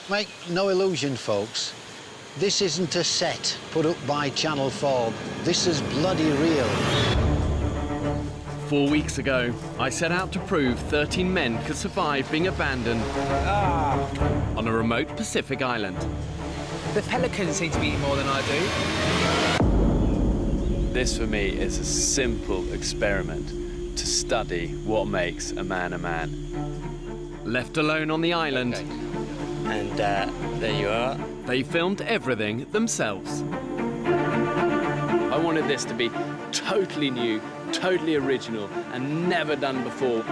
Make no illusion, folks. This isn't a set put up by Channel 4. This is bloody real. 4 weeks ago, I set out to prove 13 men could survive being abandoned on a remote Pacific island. The pelicans seem to be eating more than I do. This, for me, is a simple experiment to study what makes a man a man. Left alone on the island, Okay. And there you are. they filmed everything themselves. I wanted this to be totally new, totally original, and never done before.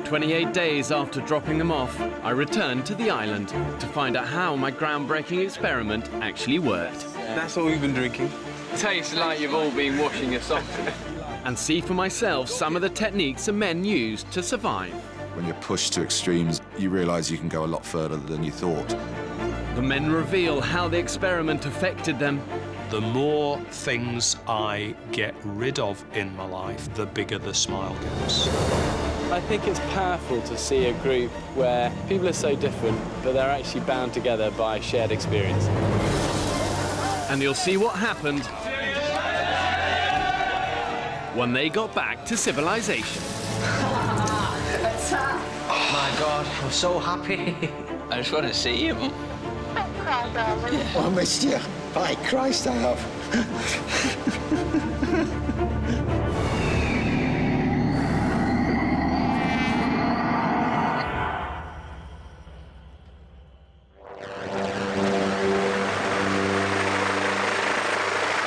28 days after dropping them off, I returned to the island to find out how my groundbreaking experiment actually worked. That's what we've been drinking. Tastes like you've all been washing your socks. And see for myself some of the techniques the men used to survive. When you're pushed to extremes, you realise you can go a lot further than you thought. The men reveal how the experiment affected them. The more things I get rid of in my life, the bigger the smile gets. I think it's powerful to see a group where people are so different, but they're actually bound together by shared experience. And you'll see what happened when they got back to civilization. My God, I'm so happy. I just want to see you. Oh, I missed you. By Christ, I have.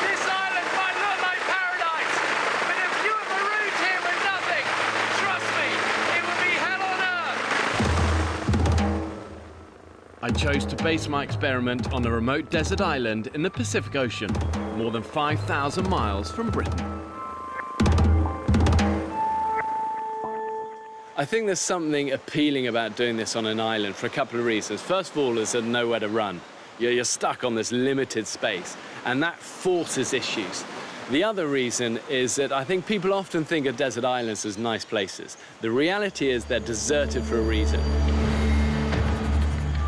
This island might look like paradise, but if you were marooned here with nothing, trust me, it would be hell on earth. I chose to base my experiment on a remote desert island in the Pacific Ocean, more than 5,000 miles from Britain. I think there's something appealing about doing this on an island for a couple of reasons. First of all, there's nowhere to run. You're stuck on this limited space, and that forces issues. The other reason is that I think people often think of desert islands as nice places. The reality is they're deserted for a reason.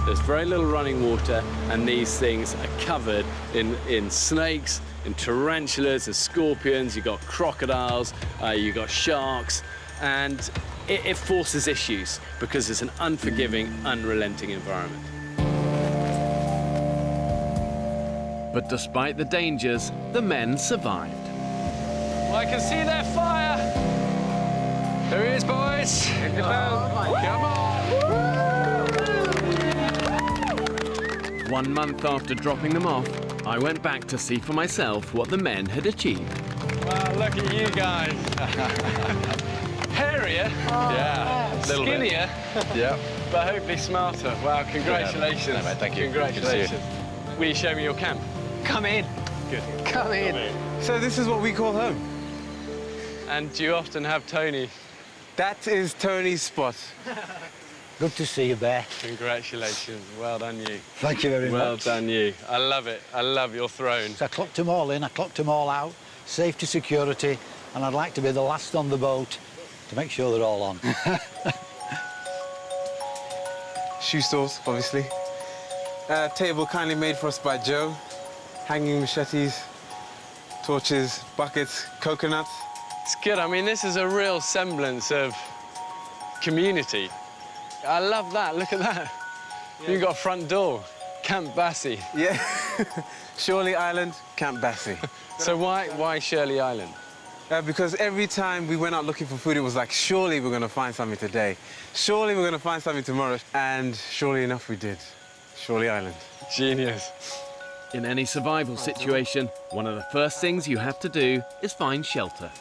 There's very little running water, and these things are covered in snakes, in tarantulas, and scorpions. You've got crocodiles, you've got sharks, and it forces issues because it's an unforgiving, unrelenting environment. But despite the dangers, the men survived. Well, I can see their fire. There he is, boys. Hit the bell. Come on. 1 month after dropping them off, I went back to see for myself what the men had achieved. Wow, look at you guys. Hairier. Yeah. Skinnier. Yeah. But hopefully smarter. Wow, congratulations. Yeah. No, mate, thank you. Congratulations. Will you show me your camp? Come in. Good. Come in. So this is what we call home. And do you often have Tony? That is Tony's spot. Good to see you, Bear. Congratulations. Well done, you. Thank you very Well much. done, you. I love it. I love your throne. So I clocked them all in, I clocked them all out, safety, security, and I'd like to be the last on the boat to make sure they're all on. Shoe stores, obviously. Table kindly made for us by Joe. Hanging machetes, torches, buckets, coconuts. It's good. I mean, this is a real semblance of community. I love that. Look at that. Yeah. You've got a front door. Camp Bassie. Yeah. Shirley Island, Camp Bassie. So why Shirley Island? Because every time we went out looking for food, it was like, surely we're going to find something today. Surely we're going to find something tomorrow. And surely enough, we did. Shirley Island. Genius. In any survival situation, one of the first things you have to do is find shelter.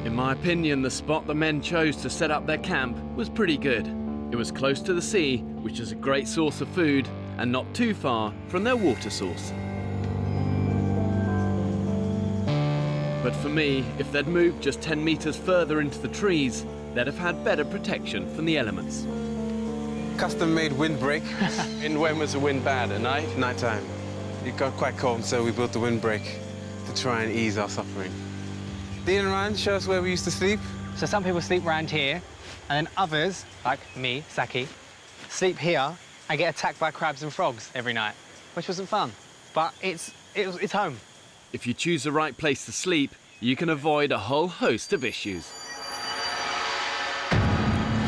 In my opinion, the spot the men chose to set up their camp was pretty good. It was close to the sea, which is a great source of food, and not too far from their water source. But for me, if they'd moved just 10 meters further into the trees, they'd have had better protection from the elements. Custom-made windbreak. And when was the wind bad? At night? Nighttime. It got quite cold, so we built the windbreak to try and ease our suffering. Dean and Ryan, show us where we used to sleep. So some people sleep around here, and then others, like me, Saki, sleep here and get attacked by crabs and frogs every night, which wasn't fun. But it's home. If you choose the right place to sleep, you can avoid a whole host of issues.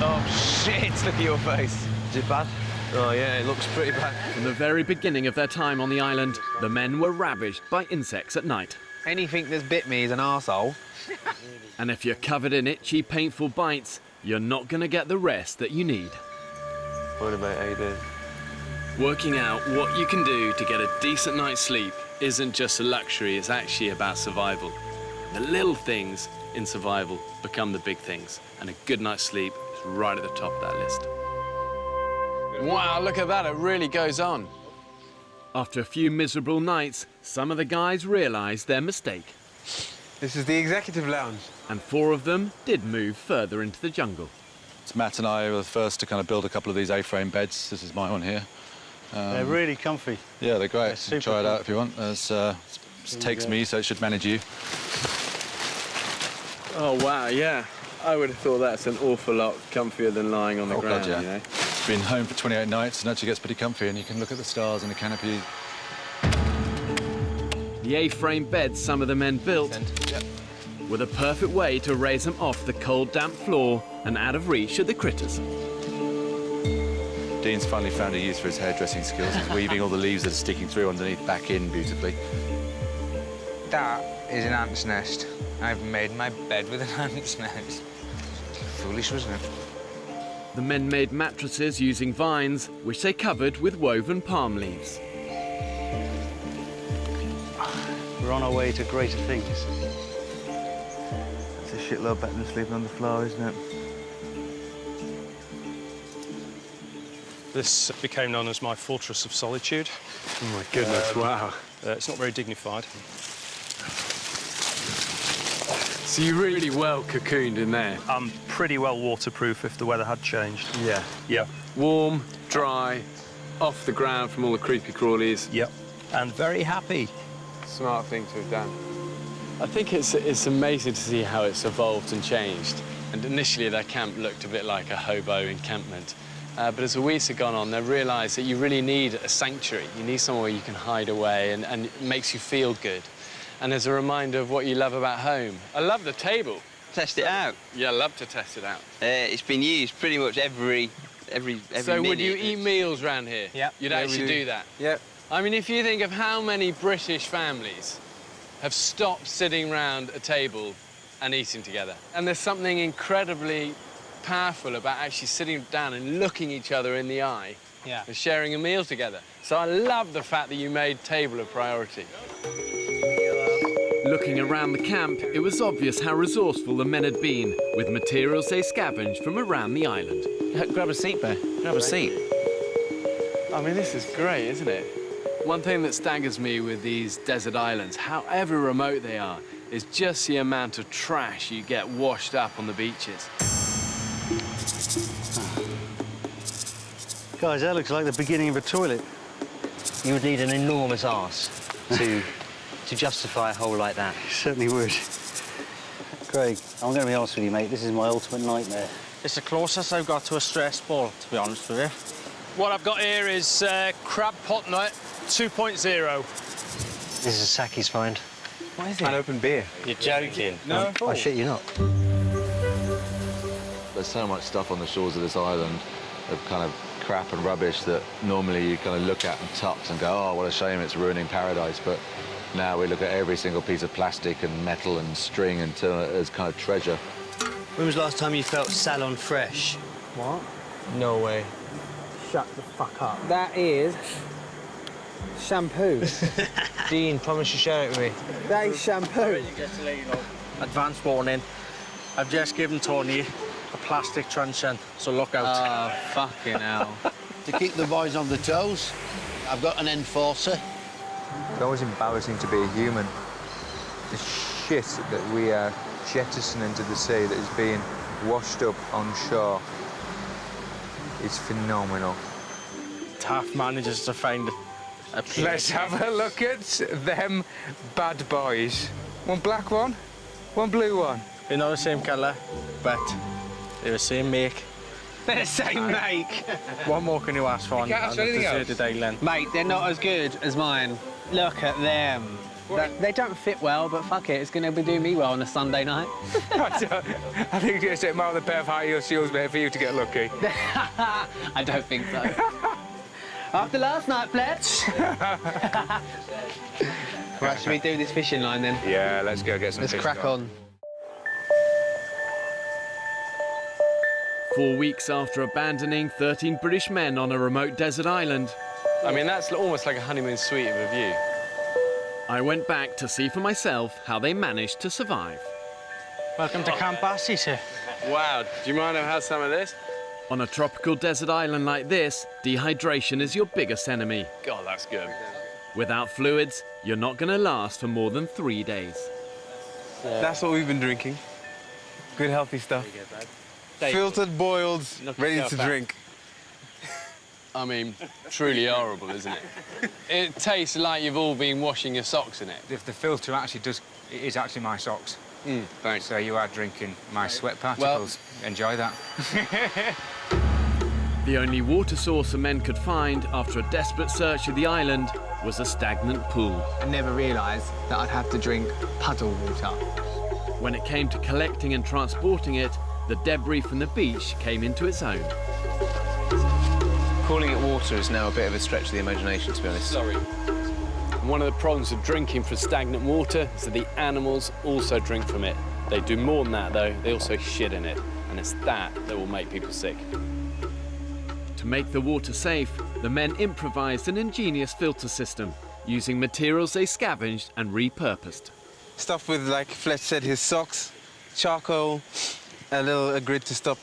Oh, shit, look at your face. Is it bad? Oh, yeah, it looks pretty bad. From the very beginning of their time on the island, the men were ravaged by insects at night. Anything that's bit me is an arsehole. And if you're covered in itchy, painful bites, you're not going to get the rest that you need. What about how you doing? Working out what you can do to get a decent night's sleep isn't just a luxury, it's actually about survival. The little things in survival become the big things, and a good night's sleep is right at the top of that list. Wow, look at that, it really goes on. After a few miserable nights, some of the guys realised their mistake, This is the executive lounge. and 4 of them did move further into the jungle. So Matt and I were the first to kind of build a couple of these A-frame beds. This is my one here. They're really comfy. Yeah, they're great. They're super Try it cool. out if you want. It takes me, so it should manage you. Oh, wow, yeah. I would have thought that's an awful lot comfier than lying on the ground, God, yeah. you know? Been home for 28 nights and actually gets pretty comfy, and you can look at the stars and the canopy. The A-frame beds some of the men built were the perfect way to raise them off the cold, damp floor and out of reach of the critters. Dean's finally found a use for his hairdressing skills. He's weaving all the leaves that are sticking through underneath back in beautifully. That is an ant's nest. I've made my bed with an ant's nest. Foolish, wasn't it? The men made mattresses using vines, which they covered with woven palm leaves. We're on our way to greater things. It's a shitload better than sleeping on the floor, isn't it? This became known as my fortress of solitude. Oh, my goodness, wow. It's not very dignified. So you really well cocooned in there. I'm pretty well waterproof if the weather had changed. Yeah. Yeah. Warm, dry, off the ground from all the creepy crawlies. Yep. And very happy. Smart thing to have done. I think it's amazing to see how it's evolved and changed. And initially, their camp looked a bit like a hobo encampment. But as the weeks have gone on, they realised that you really need a sanctuary. You need somewhere you can hide away and it makes you feel good. And as a reminder of what you love about home. I love the table. Test it out. Yeah, I love to test it out. It's been used pretty much every So minute. would you eat meals around here? Yep. You'd Yeah, we actually do. do that? Yep. I mean, if you think of how many British families have stopped sitting round a table and eating together. And there's something incredibly powerful about actually sitting down and looking each other in the eye and sharing a meal together. So I love the fact that you made table a priority. Looking around the camp, it was obvious how resourceful the men had been with materials they scavenged from around the island. Grab a seat, Bear. Grab a seat. I mean, this is great, isn't it? One thing that staggers me with these desert islands, however remote they are, is just the amount of trash you get washed up on the beaches. Guys, that looks like the beginning of a toilet. You would need an enormous arse to justify a hole like that. You certainly would. Craig, I'm going to be honest with you, mate. This is my ultimate nightmare. It's the closest I've got to a stress ball, to be honest with you. What I've got here is crab pot nut 2.0. This is a Saki's find. What is it? An open beer. You're joking. No, I shit you not. There's so much stuff on the shores of this island of kind of crap and rubbish that normally you kind of look at and tucks and go, oh, what a shame, it's ruining paradise. But now we look at every single piece of plastic and metal and string and turn it as kind of treasure. When was the last time you felt salon fresh? What? No way. Shut the fuck up. That is shampoo. Dean, promise you share it with me. That is shampoo. Just to let you know. Advance warning. I've just given Tony a plastic truncheon, so look out. Oh, fucking hell. To keep the boys on the toes, I've got an enforcer. It's always embarrassing to be a human. The shit that we are jettisoning into the sea that is being washed up on shore is phenomenal. Taff manages to find a place. Let's have a look at them bad boys. One black one, one blue one. They're not the same colour, but they're the same make. They're the same make. What more can you ask for on can't ask on for the anything else. deserted island? Mate, they're not as good as mine. Look at them. They don't fit well, but fuck it, it's going to be doing me well on a Sunday night. I think it's a amount of the pair of high heel shoes, mate, for you to get lucky. I don't think so. After last night, Fletch. Right, should we do this fishing line then? Yeah, let's go get some Let's fish crack going. on. 4 weeks after abandoning 13 British men on a remote desert island, I mean, that's almost like a honeymoon suite of a view. I went back to see for myself how they managed to survive. Welcome to Camp Bassi, sir. Wow, do you mind if I have some of this? On a tropical desert island like this, dehydration is your biggest enemy. God, that's good. Without fluids, you're not going to last for more than 3 days. That's what we've been drinking. Good, healthy stuff. Filtered, boiled, ready to drink. I mean, truly horrible, isn't it? It tastes like you've all been washing your socks in it. If the filter actually does, it is actually my socks. Thanks. So you are drinking my sweat particles. Enjoy that. The only water source the men could find after a desperate search of the island was a stagnant pool. I never realised that I'd have to drink puddle water. When it came to collecting and transporting it, the debris from the beach came into its own. Calling it water is now a bit of a stretch of the imagination, to be honest. Sorry. And one of the problems of drinking from stagnant water is that the animals also drink from it. They do more than that, though. They also shit in it. And it's that will make people sick. To make the water safe, the men improvised an ingenious filter system using materials they scavenged and repurposed. Stuff with, like Fletch said, his socks, charcoal, a grid to stop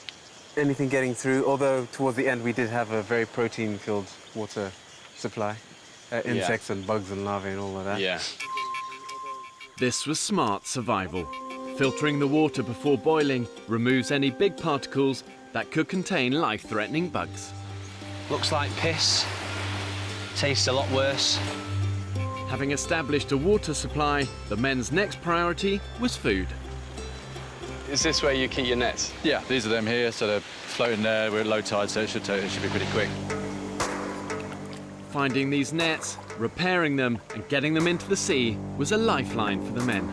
anything getting through, although towards the end we did have a very protein-filled water supply. Insects and bugs and larvae and all of that. Yeah. This was smart survival. Filtering the water before boiling removes any big particles that could contain life-threatening bugs. Looks like piss. Tastes a lot worse. Having established a water supply, the men's next priority was food. Is this where you keep your nets? Yeah, these are them here, so they're floating there. We're at low tide, so it should be pretty quick. Finding these nets, repairing them and getting them into the sea was a lifeline for the men.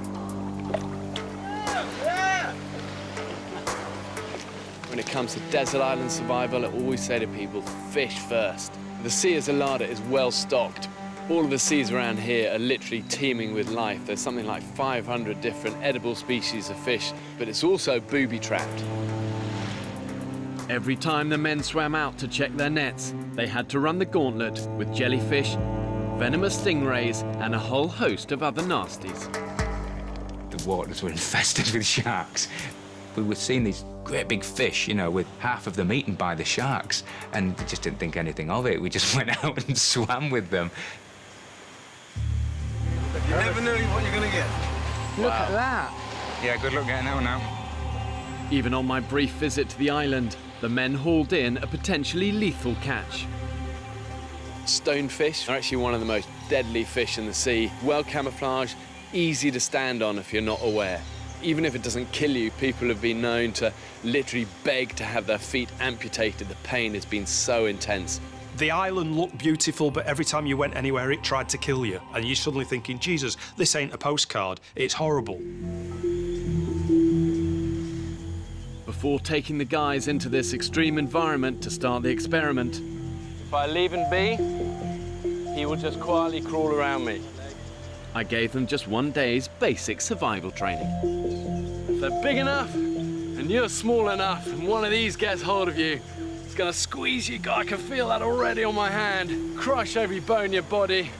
When it comes to desert island survival, I always say to people, fish first. The sea as a larder is well stocked. All of the seas around here are literally teeming with life. There's something like 500 different edible species of fish, but it's also booby-trapped. Every time the men swam out to check their nets, they had to run the gauntlet with jellyfish, venomous stingrays, and a whole host of other nasties. The waters were infested with sharks. We were seeing these great big fish, you know, with half of them eaten by the sharks, and we just didn't think anything of it. We just went out and swam with them. You never know what you're gonna get. Look at that. Yeah, good luck getting out now. Even on my brief visit to the island, the men hauled in a potentially lethal catch. Stonefish are actually one of the most deadly fish in the sea. Well camouflaged, easy to stand on if you're not aware. Even if it doesn't kill you, people have been known to literally beg to have their feet amputated. The pain has been so intense. The island looked beautiful, but every time you went anywhere, it tried to kill you. And you're suddenly thinking, Jesus, this ain't a postcard. It's horrible. Before taking the guys into this extreme environment to start the experiment, If I leave him be, he will just quietly crawl around me. I gave them just one day's basic survival training. If they're big enough and you're small enough and one of these gets hold of you, it's gonna squeeze you. I can feel that already on my hand. Crush every bone in your body.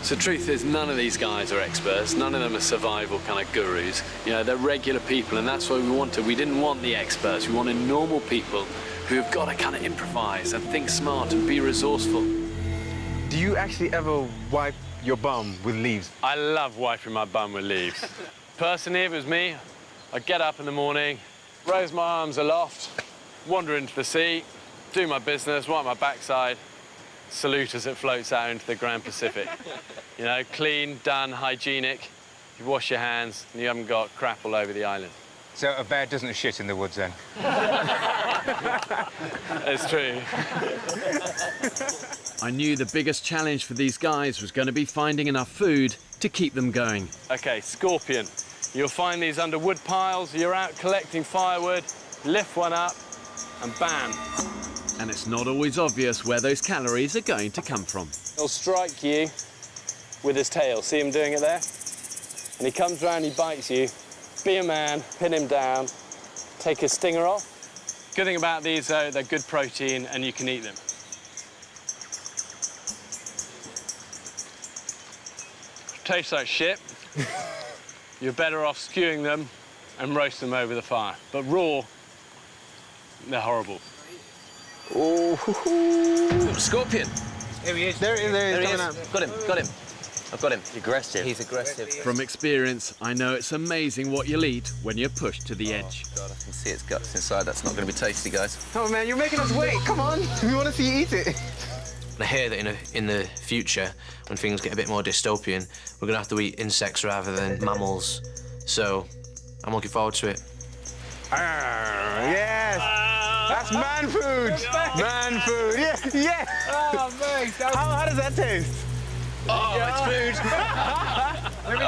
So the truth is, none of these guys are experts. None of them are survival kind of gurus. You know, they're regular people, and that's what we wanted. We didn't want the experts. We wanted normal people who have got to kind of improvise and think smart and be resourceful. Do you actually ever wipe your bum with leaves? I love wiping my bum with leaves. Personally, if it was me, I'd get up in the morning, raise my arms aloft, wander into the sea, do my business, wipe my backside, salute as it floats out into the Grand Pacific. You know, clean, done, hygienic. You wash your hands and you haven't got crap all over the island. So a bear doesn't shit in the woods then? It's true. I knew the biggest challenge for these guys was going to be finding enough food to keep them going. OK, scorpion. You'll find these under wood piles. You're out collecting firewood, lift one up, and bam. And it's not always obvious where those calories are going to come from. He'll strike you with his tail. See him doing it there? And he comes round, he bites you. Be a man, pin him down, take his stinger off. Good thing about these, though, they're good protein and you can eat them. Tastes like shit. You're better off stewing them and roast them over the fire. But raw, they're horrible. Oh, scorpion. Here he is. There he is. There he Coming is. out. Got him. Got him. I've got him. Aggressive. He's aggressive. From experience, I know it's amazing what you'll eat when you're pushed to the edge. God, I can see its guts inside. That's not going to be tasty, guys. Oh man, you're making us wait. Come on. We want to see you eat it. I hear that in the future, when things get a bit more dystopian, we're gonna have to eat insects rather than mammals. So I'm looking forward to it. Yes. That's man food. Man food. Yeah. Yeah. Oh, mate. How does that taste? Oh, it's food.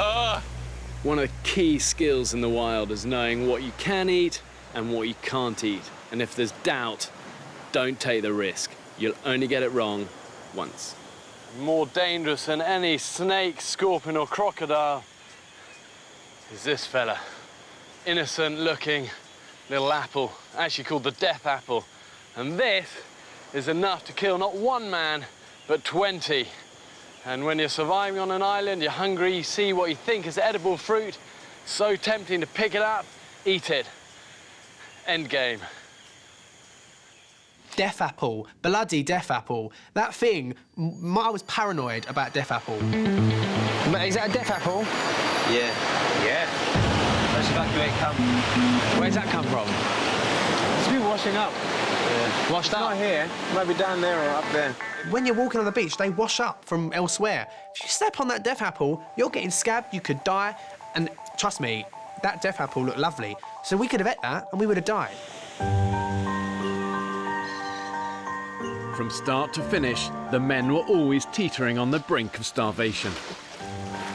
One of the key skills in the wild is knowing what you can eat and what you can't eat. And if there's doubt, don't take the risk. You'll only get it wrong once. More dangerous than any snake, scorpion or crocodile is this fella. Innocent looking little apple, actually called the death apple. And this is enough to kill not one man, but 20. And when you're surviving on an island, you're hungry, you see what you think is edible fruit, so tempting to pick it up, eat it. End game. Death apple, bloody death apple. That thing, I was paranoid about death apple. But is that a death apple? Yeah. Yeah. Let's evacuate camp. Where's that come from? It's been washing up. Yeah. Washed up? Not here. Might be down there or up there. When you're walking on the beach, they wash up from elsewhere. If you step on that death apple, you're getting scabbed, you could die. And trust me, that death apple looked lovely. So we could have ate that and we would have died. From start to finish, the men were always teetering on the brink of starvation.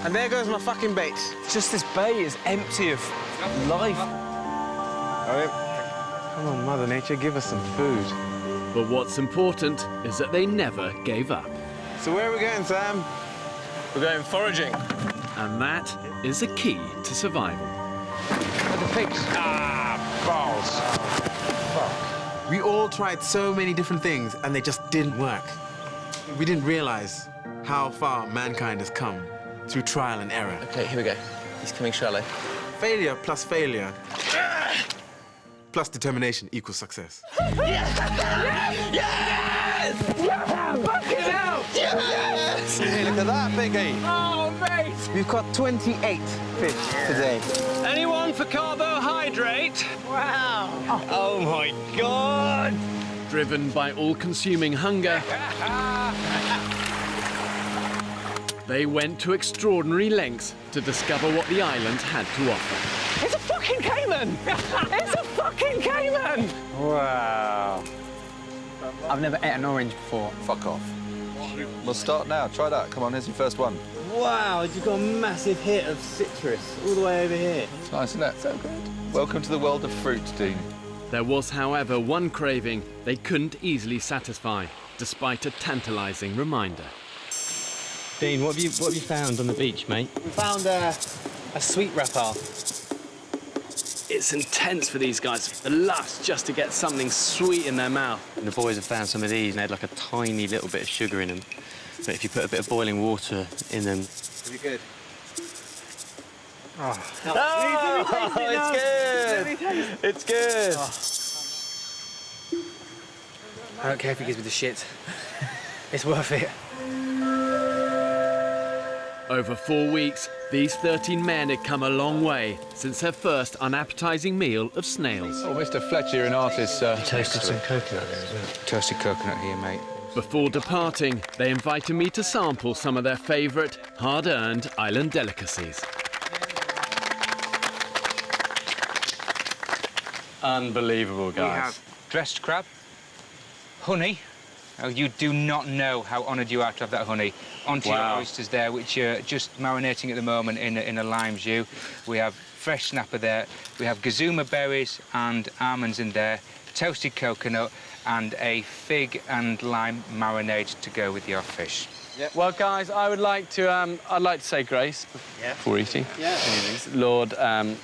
And there goes my fucking bait. Just this bay is empty of life. Come on, Mother Nature, give us some food. But what's important is that they never gave up. So where are we going, Sam? We're going foraging. And that is the key to survival. The pigs. Balls. We all tried so many different things and they just didn't work. We didn't realize how far mankind has come through trial and error. OK, here we go. He's coming shallow. Failure plus failure plus determination equals success. Yes! Fucking hell! Yes! Hey, look at that, Biggie. Oh, mate! We've caught 28 fish today. Anyone for carbohydrate? Wow! Oh my God! Driven by all-consuming hunger, they went to extraordinary lengths to discover what the island had to offer. It's a fucking caiman! It's a fucking caiman! Wow. I've never ate an orange before. Fuck off. We'll start now. Try that. Come on, here's your first one. Wow, you've got a massive hit of citrus all the way over here. It's nice, isn't it? So good. Welcome to the world of fruit, Dean. There was, however, one craving they couldn't easily satisfy, despite a tantalising reminder. Dean, what have you found on the beach, mate? We found a sweet wrapper. It's intense for these guys. The lust just to get something sweet in their mouth. And the boys have found some of these and they had like a tiny little bit of sugar in them. But if you put a bit of boiling water in them... It'll be good. Oh, it's good! It's good! I don't care if he gives me the shit. It's worth it. Over 4 weeks, these 13 men had come a long way since their first unappetizing meal of snails. Oh, Mr. Fletcher, you're an artist, sir. Toasted some coconut there as well. Toasted coconut here, mate. Before departing, they invited me to sample some of their favourite, hard-earned island delicacies. Unbelievable, guys. We have dressed crab, honey. Oh, you do not know how honoured you are to have that honey onto your oysters there, which are just marinating at the moment in a lime jus. We have fresh snapper there. We have gazuma berries and almonds in there, toasted coconut, and a fig and lime marinade to go with your fish. Yep. Well, guys, I'd like to say grace before eating. Yeah. Lord,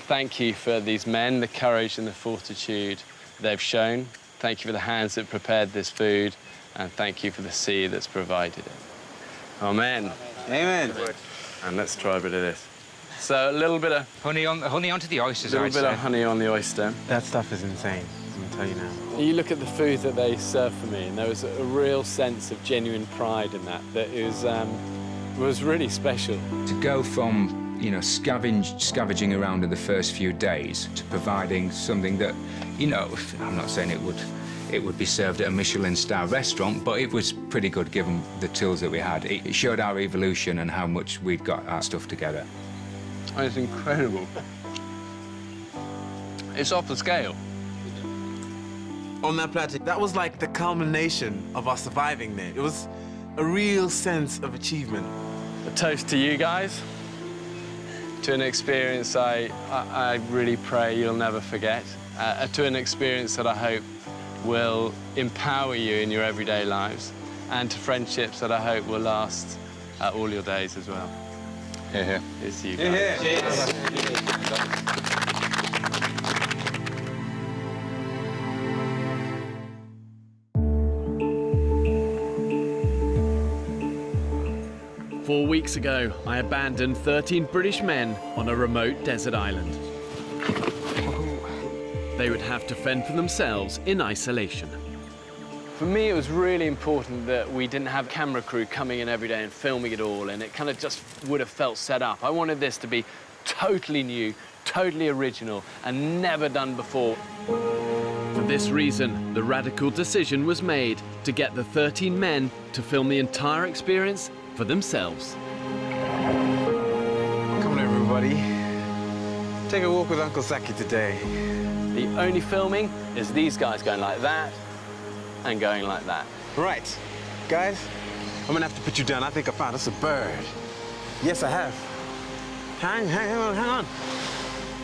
thank you for these men, the courage and the fortitude they've shown. Thank you for the hands that prepared this food, and thank you for the sea that's provided it. Amen. Amen. And let's try a bit of this. So a little bit of honey onto the oysters. A little bit of honey on the oyster. That stuff is insane. I'm gonna tell you now. You look at the food that they served for me, and there was a real sense of genuine pride in that. That was really special. To go from, you know, scavenging around in the first few days to providing something that, you know, I'm not saying it would be served at a Michelin star restaurant, but it was pretty good given the tools that we had. It showed our evolution and how much we'd got our stuff together. It's incredible. It's off the scale. On that platter, that was like the culmination of our surviving there. It was a real sense of achievement. A toast to you guys, to an experience I really pray you'll never forget, to an experience that I hope will empower you in your everyday lives, and to friendships that I hope will last all your days as well. Hear, hear. Here's to you guys. Cheers. Four weeks ago, I abandoned 13 British men on a remote desert island. They would have to fend for themselves in isolation. For me, it was really important that we didn't have camera crew coming in every day and filming it all, and it kind of just would have felt set up. I wanted this to be totally new, totally original, and never done before. For this reason, the radical decision was made to get the 13 men to film the entire experience for themselves. Come on, everybody. Take a walk with Uncle Saki today. The only filming is these guys going like that and going like that. Right. Guys, I'm gonna have to put you down. I think I found us a bird. Yes, I have. Hang on.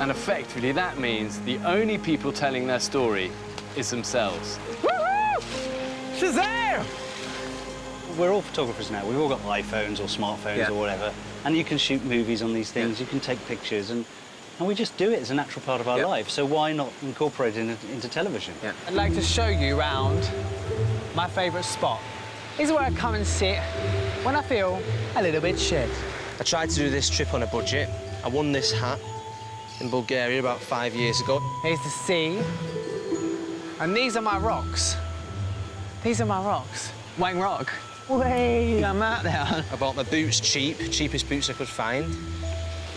And effectively, that means the only people telling their story is themselves. Woohoo! Shazam! We're all photographers now. We've all got iPhones or smartphones or whatever. And you can shoot movies on these things, you can take pictures, and we just do it as a natural part of our life. So why not incorporate it into television? I'd like to show you around my favourite spot. This is where I come and sit when I feel a little bit shit. I tried to do this trip on a budget. I won this hat in Bulgaria about 5 years ago. Here's the sea. And these are my rocks. These are my rocks. Wang Rock. Way, I'm out there. I bought my boots cheap, cheapest boots I could find.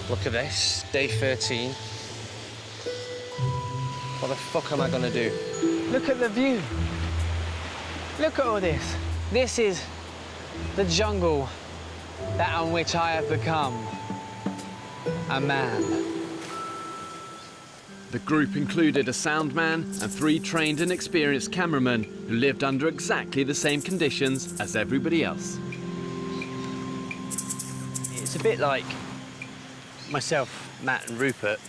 Look at this, day 13. What the fuck am I gonna do? Look at the view. Look at all this. This is the jungle that on which I have become a man. The group included a sound man and 3 trained and experienced cameramen who lived under exactly the same conditions as everybody else. It's a bit like myself, Matt and Rupert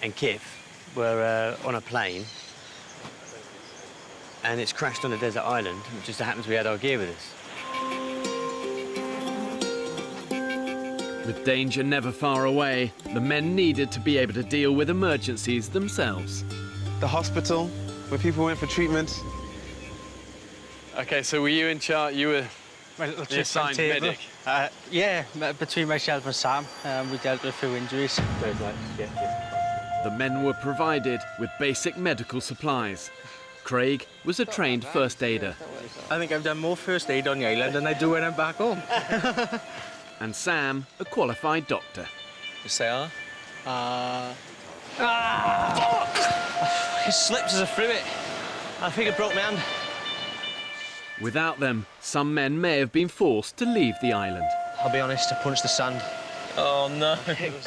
and Kif were on a plane and it's crashed on a desert island. It just happens we had our gear with us. With danger never far away, the men needed to be able to deal with emergencies themselves. The hospital, where people went for treatment. Okay, so were you in charge? You were the assigned medic? Yeah, between myself and Sam, we dealt with a few injuries. The men were provided with basic medical supplies. Craig was a trained first aider. I think I've done more first aid on the island than I do when I'm back home. And Sam, a qualified doctor. You say It slipped as I threw it. I think it broke my hand. Without them, some men may have been forced to leave the island. I'll be honest, I punched the sand. Oh no!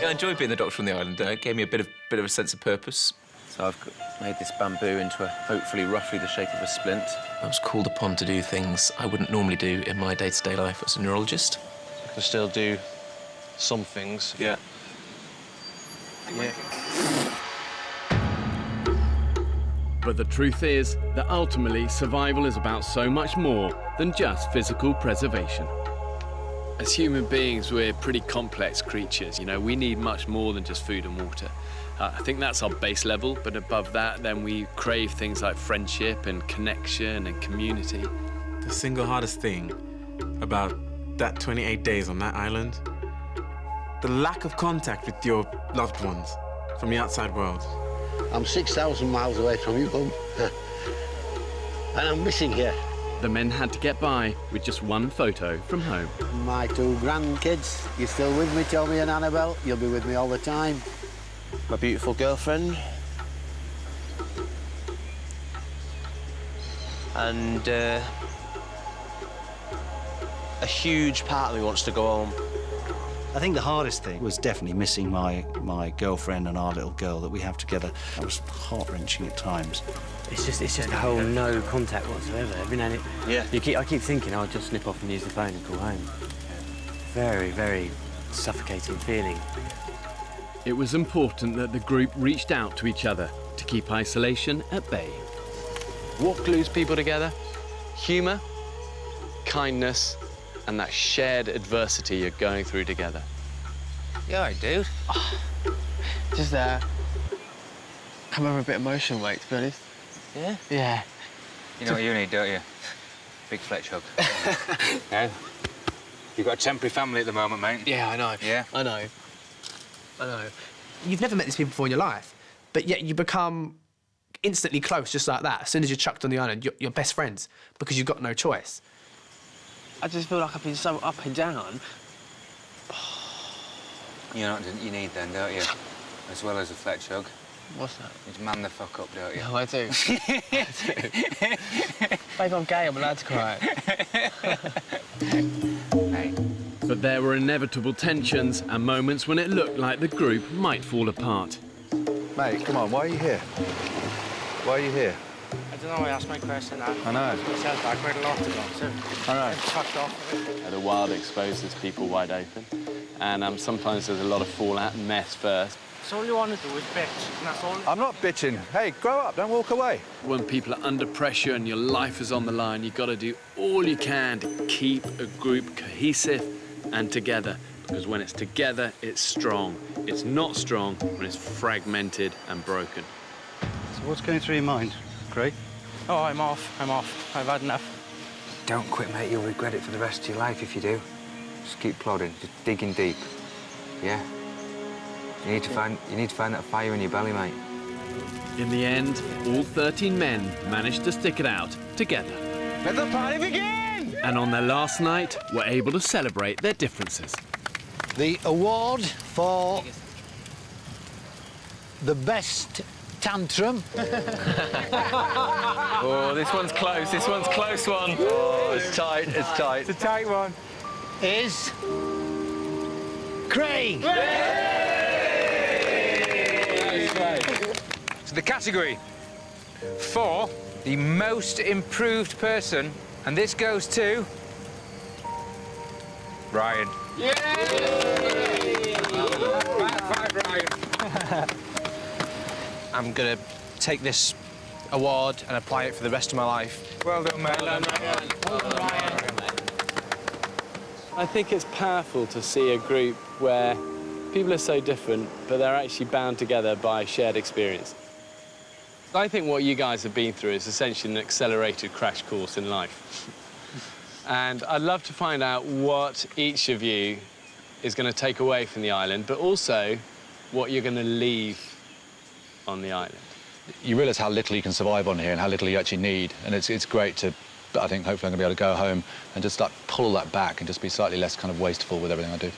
I enjoyed being the doctor on the island. It gave me a bit of a sense of purpose. So I've made this bamboo into hopefully roughly the shape of a splint. I was called upon to do things I wouldn't normally do in my day-to-day life as a neurologist. I can still do some things. Yeah. Yeah. But the truth is that ultimately survival is about so much more than just physical preservation. As human beings, we're pretty complex creatures. You know, we need much more than just food and water. I think that's our base level, but above that, then we crave things like friendship and connection and community. The single hardest thing about that 28 days on that island, the lack of contact with your loved ones from the outside world. I'm 6,000 miles away from you, home. And I'm missing you. The men had to get by with just one photo from home. My 2 grandkids, you're still with me, Tommy and Annabelle? You'll be with me all the time. My beautiful girlfriend. And a huge part of me wants to go home. I think the hardest thing was definitely missing my girlfriend and our little girl that we have together. That was heart-wrenching at times. It's just a whole no contact whatsoever. Every now and then, yeah. I keep thinking I'll just snip off and use the phone and call home. Very, very suffocating feeling. It was important that the group reached out to each other to keep isolation at bay. What glues people together? Humour, kindness, and that shared adversity you're going through together. Yeah, all right, dude. Just come over a bit emotional, mate, to be honest. Yeah? Yeah. You know what you need, don't you? Big Fletch hug. Yeah? You've got a temporary family at the moment, mate. Yeah, I know. Yeah? I know. I know. You've never met these people before in your life, but yet you become instantly close just like that. As soon as you're chucked on the island, you're best friends because you've got no choice. I just feel like I've been so up and down. You know what you need then, don't you? As well as a Fletch hug. What's that? You just man the fuck up, don't you? No, I do. Babe, I'm gay, I'm allowed to cry. Hey. But there were inevitable tensions and moments when it looked like the group might fall apart. Mate, come on, why are you here? Why are you here? I don't know, I asked my question now. I know. It says that quite a lot to go to. I know. I'm fucked off. The wild exposes people wide open, and sometimes there's a lot of fallout and mess first. So all you want to do is bitch, and that's all. I'm not bitching. Hey, grow up, don't walk away. When people are under pressure and your life is on the line, you've got to do all you can to keep a group cohesive and together. Because when it's together, it's strong. It's not strong when it's fragmented and broken. So what's going through your mind, Craig? Oh, I'm off. I've had enough. Don't quit, mate. You'll regret it for the rest of your life if you do. Just keep plodding, just digging deep. Yeah? You need to find that fire in your belly, mate. In the end, all 13 men managed to stick it out together. Let the party begin! And on their last night, were able to celebrate their differences. The award for the best tantrum. Oh, this one's close. This one's close one. Oh, it's tight. It's tight. It's a tight one. Is Craig. So the category for the most improved person, and this goes to Ryan. Yay! Five, Ryan. I'm gonna take this award and apply it for the rest of my life. Well done, mate. Well done, Ryan. I think it's powerful to see a group where people are so different, but they're actually bound together by shared experience. I think what you guys have been through is essentially an accelerated crash course in life. And I'd love to find out what each of you is going to take away from the island, but also what you're going to leave on the island. You realise how little you can survive on here and how little you actually need, and it's great to, I think, hopefully I'm going to be able to go home and just like pull that back and just be slightly less kind of wasteful with everything I do.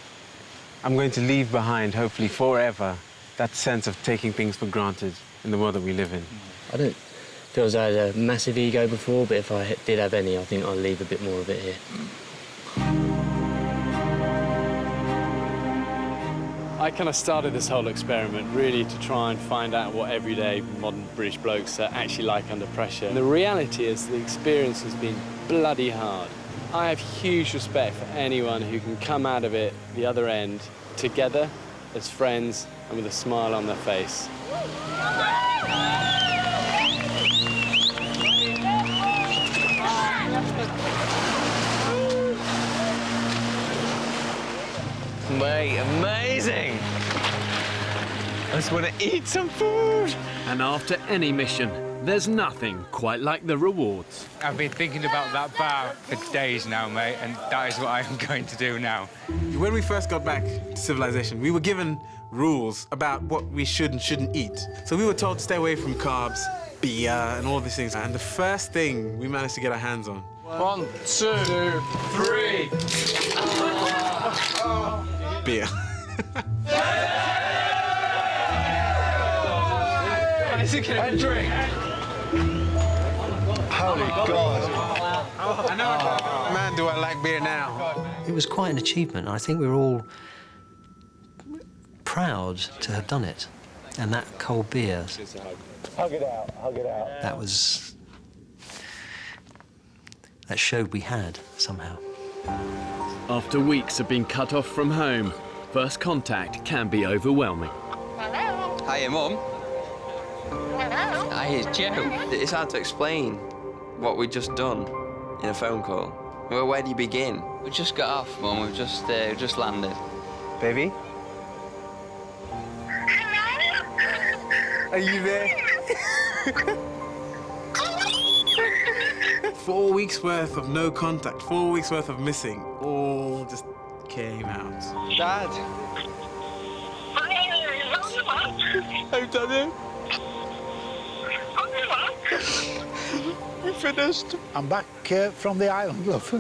I'm going to leave behind, hopefully forever, that sense of taking things for granted in the world that we live in. I don't feel as though I had a massive ego before, but if I did have any, I think I'll leave a bit more of it here. I kind of started this whole experiment really to try and find out what everyday modern British blokes are actually like under pressure. And the reality is the experience has been bloody hard. I have huge respect for anyone who can come out of it the other end together as friends and with a smile on their face. Mate, amazing! I just want to eat some food! And after any mission, there's nothing quite like the rewards. I've been thinking about that bar for days now, mate, and that is what I am going to do now. When we first got back to civilization, we were given rules about what we should and shouldn't eat. So we were told to stay away from carbs, beer, and all these things. And the first thing we managed to get our hands on. 1, 2, 3. Beer. And drink. Holy God. Man, do I like beer now. It was quite an achievement. I think we were all proud to have done it. And that cold beer, Hug it out, hug it out. that showed we had somehow. After weeks of being cut off from home, first contact can be overwhelming. Hiya, Mum. Hi, it's Joe. It's hard to explain what we've just done in a phone call. Well, where do you begin? We just got off, Mum. We've just landed. Baby? Are you there? 4 weeks worth of no contact, 4 weeks worth of missing, all just came out. Dad. I've done it. We finished. I'm back from the island, love.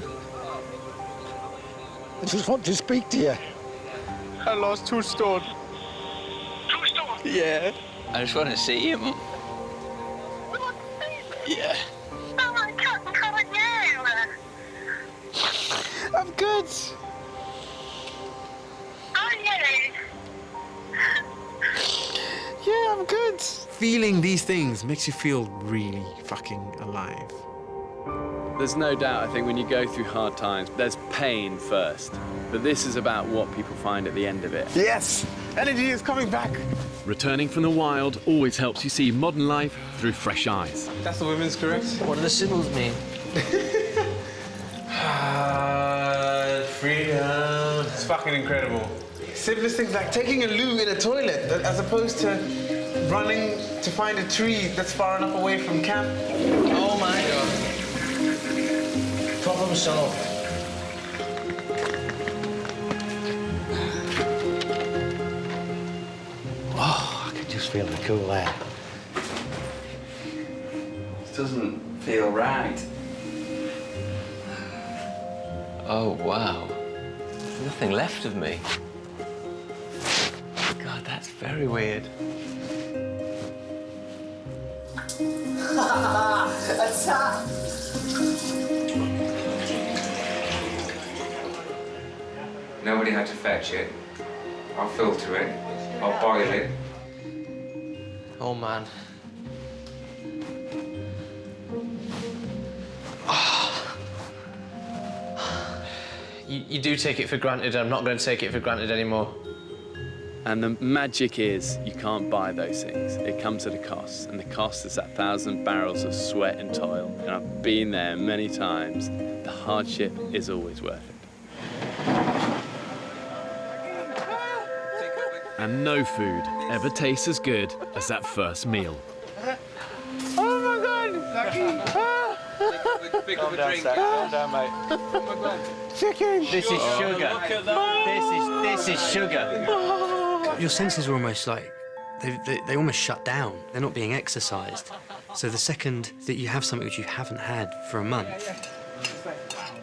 I just want to speak to you. I lost 2 stone. 2 stone? Yeah. I just want to see you, Mum. Yeah. I'm good. Yeah, I'm good. Feeling these things makes you feel really fucking alive. There's no doubt, I think, when you go through hard times, there's pain first. But this is about what people find at the end of it. Yes! Energy is coming back. Returning from the wild always helps you see modern life through fresh eyes. That's the women's correct. What do the symbols mean? Freedom. It's fucking incredible. Simplest things like taking a loo in a toilet as opposed to running to find a tree that's far enough away from camp. Oh my God. Problem solved. Oh, I can just feel the cool air. This doesn't feel right. Oh, wow. There's nothing left of me. God, that's very weird. Attack! Nobody had to fetch it. I'll filter it. I'll boil it. Oh, man. You do take it for granted, and I'm not going to take it for granted anymore. And the magic is you can't buy those things. It comes at a cost, and the cost is that 1,000 barrels of sweat and toil. And I've been there many times. The hardship is always worth it. And no food ever tastes as good as that first meal. Oh my God! Lucky! Calm down, Zach. Calm down, mate. Oh my God. Chicken! This is sugar. This is sugar. Your senses are almost like, they almost shut down. They're not being exercised. So the second that you have something which you haven't had for a month,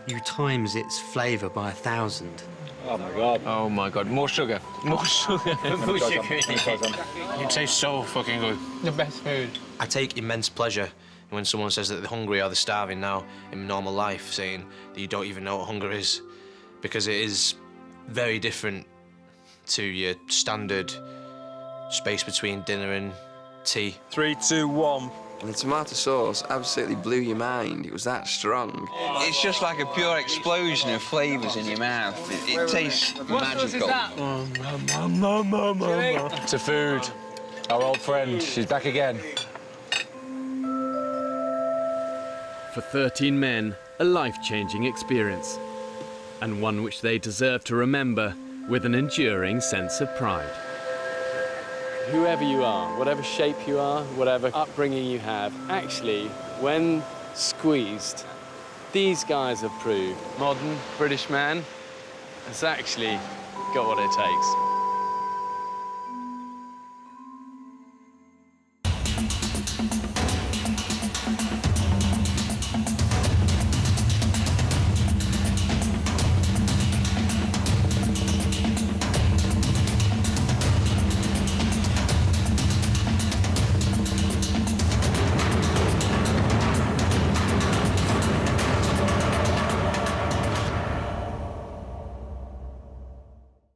you times its flavour by 1,000. Oh my God. Oh my God. More sugar. More sugar. More sugar. It tastes so fucking good. The best food. I take immense pleasure when someone says that they're hungry or they're starving now in normal life, saying that you don't even know what hunger is, because it is very different to your standard space between dinner and tea. 3, 2, 1. And the tomato sauce absolutely blew your mind. It was that strong. It's just like a pure explosion of flavours in your mouth. It tastes magical. To food. Our old friend, she's back again. For 13 men, a life-changing experience, and one which they deserve to remember with an enduring sense of pride. Whoever you are, whatever shape you are, whatever upbringing you have, actually, when squeezed, these guys have proved modern British man has actually got what it takes.